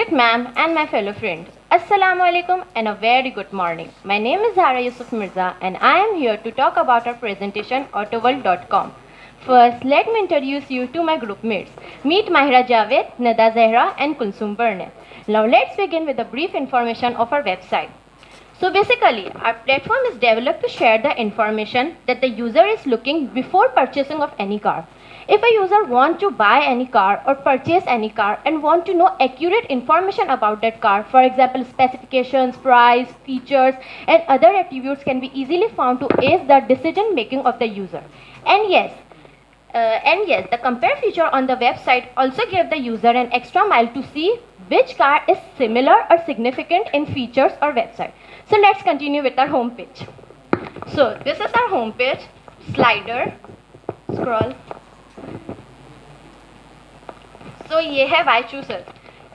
Respected ma'am and my fellow friends, Assalamu alaikum and a very good morning. My name is Zara Yusuf Mirza and I am here to talk about our presentation autoworld.com. First, let me introduce you to my group mates. Meet Mahira Javed, Nada Zehra and Kulsum Barne. Now let's begin with a brief information of our website. So basically, our platform is developed to share the information that the user is looking before purchasing of any car. If a user wants to buy any car or purchase any car and want to know accurate information about that car, for example, specifications, price, features, and other attributes can be easily found to aid the decision making of the user. And yes, the compare feature on the website also gives the user an extra mile to see which car is similar or significant in features or website. So let's continue with our home page. So this is our home page. Slider, scroll. So ये है why choosers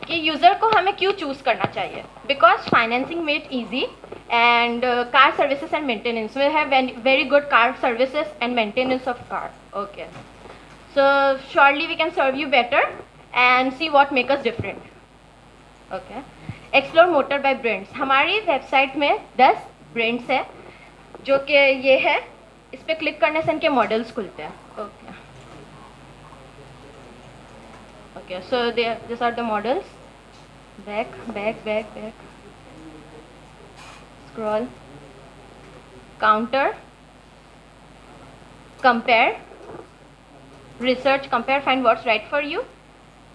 कि user को हमें क्यों choose करना चाहिए. Because financing made easy and car services and maintenance. We have very good car services and maintenance of car. Okay. So surely we can serve you better and see what make us different. Okay. Explore motor by brands. हमारी website में 10 brands है जो कि ये है. इस पर click करने से इनके मॉडल्स खुलते हैं. Okay. Okay, so these are the models. Back. Scroll. Counter. Compare. Research, compare, find what's right for you.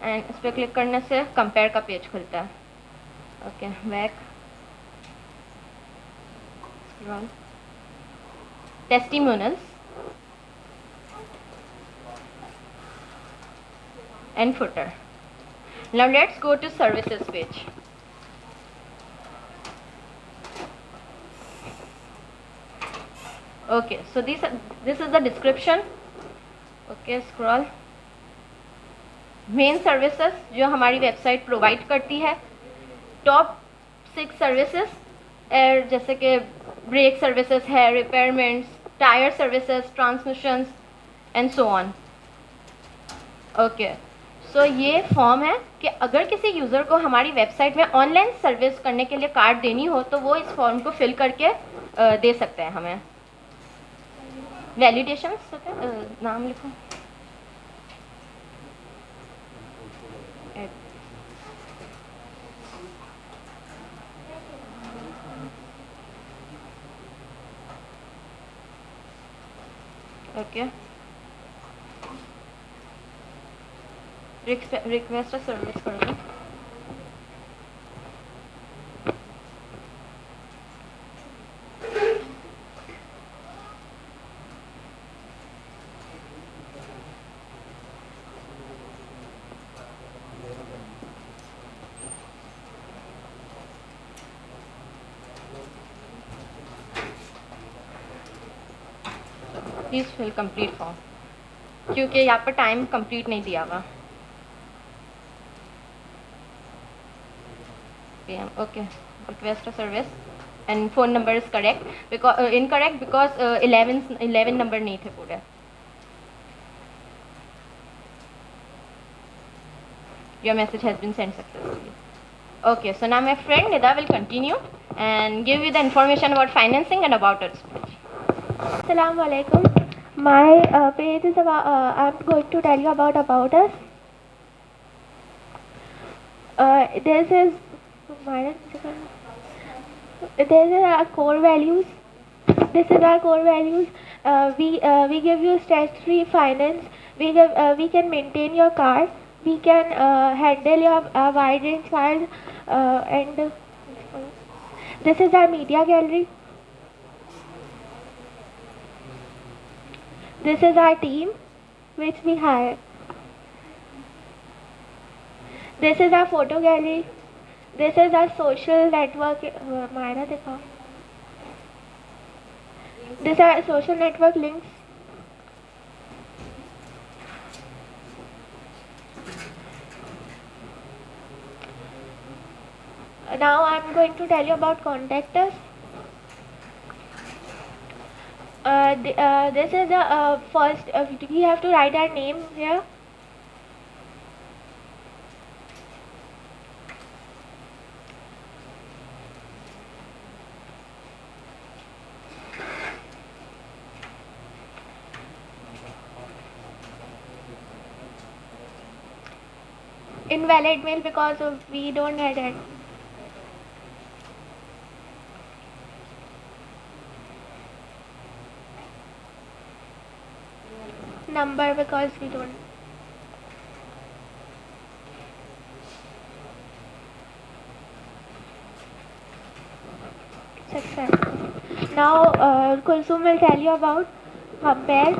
And इस पर क्लिक करने से compare का पेज खुलता है. Okay, back. Scroll. Testimonials. And footer. Now let's go to services page. Okay, so this is the description. Okay, scroll. Main services जो हमारी website provide करती है. टॉप 6 सर्विसेज जैसे कि ब्रेक सर्विसेज है, repairments, tyre services, transmissions and so on. Okay. So ये form है कि अगर किसी यूज़र को हमारी वेबसाइट में ऑनलाइन सर्विस करने के लिए कार्ड देनी हो तो वो इस फॉर्म को फिल करके दे सकते हैं हमें. वैलिडेशन नाम लिखो. ओके. रिक्वेस्ट सर्विस कर दो. प्लीज़ फिल कंप्लीट फॉर्म क्योंकि यहाँ पर टाइम कंप्लीट नहीं दिया हुआ. Okay, request a service and phone number is correct because incorrect because 11 number नहीं थे पूरे. Your message has been sent successfully. Okay, so now my friend Nida will continue and give you the information about financing and about its page. Assalamu alaikum. My page is about. I'm going to tell you about us. This is our core values. This is our core values. We give you stress-free finance. We can maintain your car. We can handle your wide range cars. And this is our media gallery. This is our team, which we hire. This is our photo gallery. This is our social network. These are social network links. Now I'm going to tell you about contact us. This is the first. We have to write our name here. Invalid mail because of we don't get it. Number because we don't. Successful. Now Kulsum will tell you about compare.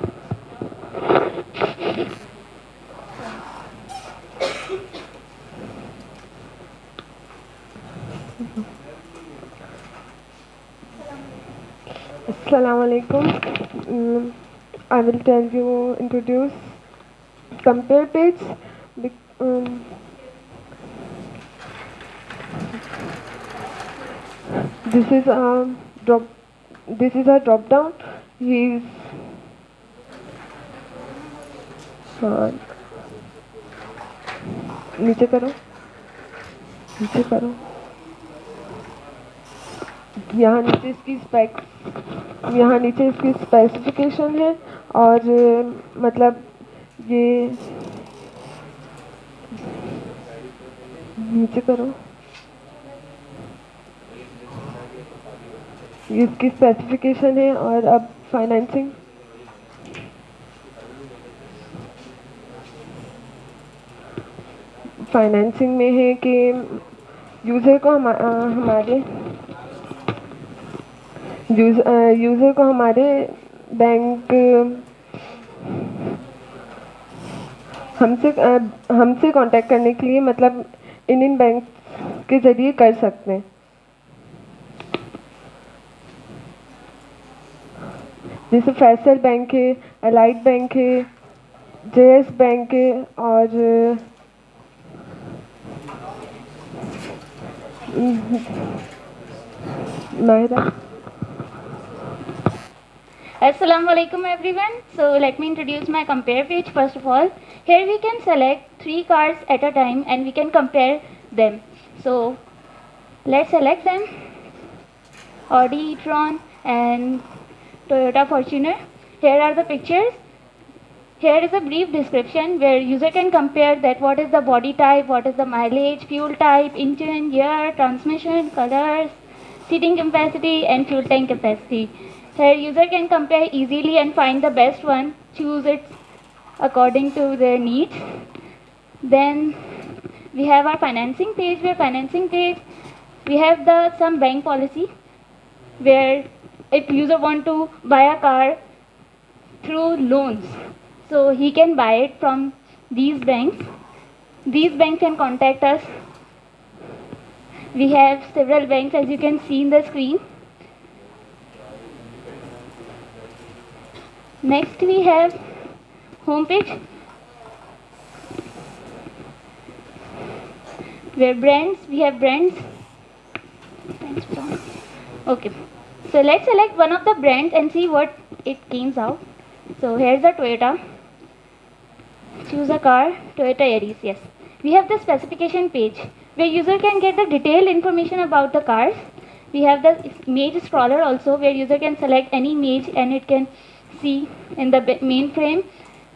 Assalamu alaikum. I will introduce compare page. This is a drop. This is a drop down. He's नीचे करो, नीचे करो. यहाँ नीचे इसकी specification है और मतलब ये नीचे करो. ये इसकी स्पेसिफिकेशन है और अब फाइनेंसिंग में है कि यूज़र को हमारे बैंक हमसे कांटेक्ट करने के लिए मतलब इन बैंक के ज़रिए कर सकते हैं. जैसे फैसल बैंक है, अलाइड बैंक है, जेएस बैंक है और Mahira. Assalamu alaikum everyone. So let me introduce my compare page first of all. Here we can select 3 cars at a time and we can compare them. So let's select them. Audi e-tron and Toyota Fortuner. Here are the pictures. Here is a brief description where user can compare that what is the body type, what is the mileage, fuel type, engine, year, transmission, colors, seating capacity and fuel tank capacity. Here user can compare easily and find the best one, choose it according to their needs. Then we have our financing page we have some bank policy where if user want to buy a car through loans, so he can buy it from these banks. These banks can contact us. We have several banks as you can see in the screen. Next we have homepage where we have brands. Okay, so let's select one of the brands and see what it comes out. So here's a Toyota. Choose a car, Toyota Yaris. Yes, we have the specification page where user can get the detailed information about the cars. We have the image scroller also where user can select any image and it can see in the main frame.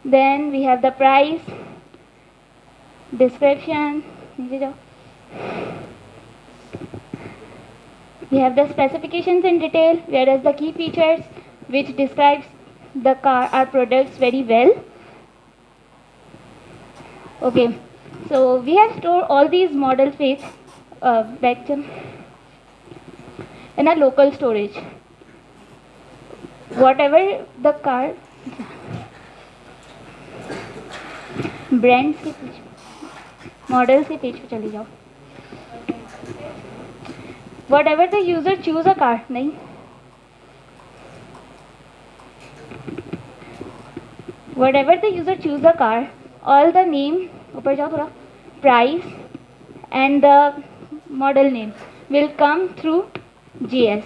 Then we have the price, description. We have the specifications in detail, whereas the key features which describes the car or products very well. Okay, so we have stored all these models back in a local storage. Whatever the car brands के पीछे models के page पे चली जाओ. Whatever the user choose a car, नहीं whatever the user choose a car, all the name ऊपर जाओ थोड़ा, price and the model name will come through GS,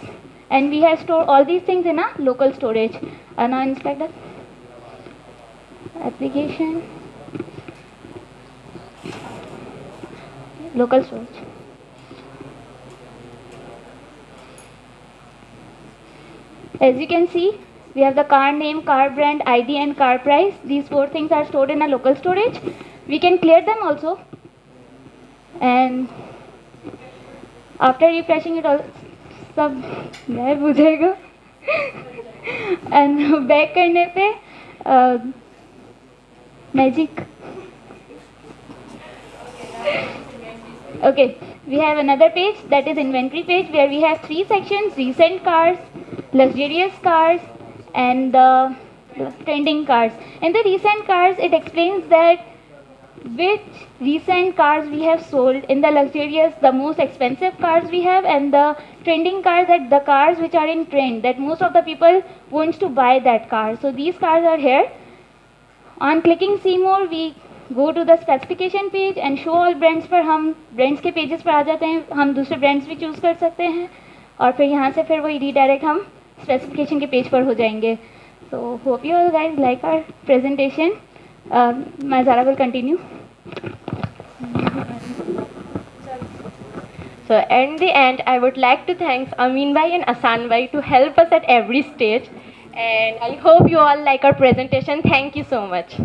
and we have stored all these things in a local storage. Now inspect the application, local storage. As you can see, we have the car name, car brand, ID and car price. These 4 things are stored in a local storage. We can clear them also and after refreshing it all सब गायब हो जाएगा and back करने पे magic okay, we have another page, that is inventory page, where we have 3 sections: recent cars, luxurious cars, and the trending cars. In the recent cars, it explains that which recent cars we have sold. In the luxurious, the most expensive cars we have, and the trending cars, that the cars which are in trend, that most of the people wants to buy that car. So these cars are here. On clicking see more, we go to the specification page and show all brands पर हम brands के pages पर आ जाते हैं. हम दूसरे brands भी choose कर सकते हैं और फिर यहाँ से फिर वही redirect हम specification के page पर हो जाएंगे. So hope you all guys like our presentation. Zara will continue. So in the end, I would like to thank Amin bhai and Asan bhai to help us at every stage. And I hope you all like our presentation. Thank you so much.